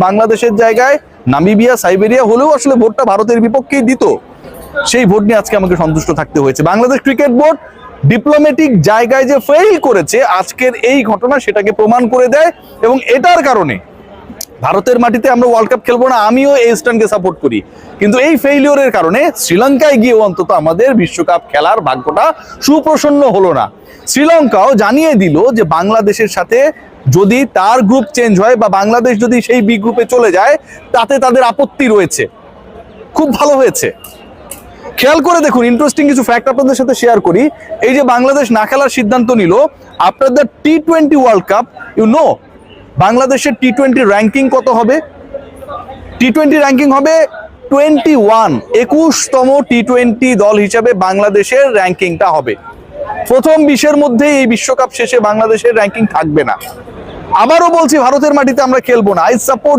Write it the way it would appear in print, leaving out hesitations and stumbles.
বাংলাদেশের জায়গায় Namibia Siberia হলেও আসলে ভোটটা ভারতের বিপক্ষেই দিত, সেই ভোট নিয়ে আজকে আমাকে সন্তুষ্ট থাকতে হয়েছে। বাংলাদেশ ক্রিকেট বোর্ড ডিপ্লোম্যাটিক জায়গায় যে ফেল করেছে আজকের এই ঘটনা সেটাকে প্রমাণ করে দেয়, এবং এটার কারণে ভারতের মাটিতে আমরা ওয়ার্ল্ড কাপ খেলবো না, আমিও ইস্টার্নকে সাপোর্ট করি, কিন্তু এই ফেইলিওরের কারণে শ্রীলঙ্কায় গিয়েও অন্তত আমাদের বিশ্বকাপ খেলার ভাগ্যটা সুপ্রসন্ন হলো না। শ্রীলঙ্কাও জানিয়ে দিল যে বাংলাদেশের সাথে যদি তার গ্রুপ চেঞ্জ হয় বা বাংলাদেশ যদি সেই বি গ্রুপে চলে যায় তাতে তাদের আপত্তি রয়েছে। খুব ভালো হয়েছে। খেয়াল করে দেখুন, ইন্টারেস্টিং কিছু ফ্যাক্ট আপনাদের সাথে শেয়ার করি। এই যে বাংলাদেশ না খেলার সিদ্ধান্ত নিল, আফটার দ্য টি-20 ওয়ার্ল্ড কাপ, ইউ নো বাংলাদেশের টি-20 র্যাঙ্কিং কত হবে? টি-20 র্যাঙ্কিং হবে 21, 21তম টি-20 দল হিসাবে বাংলাদেশের র্যাঙ্কিংটা হবে। প্রথম 20-এর মধ্যে এই বিশ্বকাপ শেষে বাংলাদেশের র্যাঙ্কিং থাকবে না। আবারও বলছি, ভারতের মাটিতে আমরা খেলবো না। I support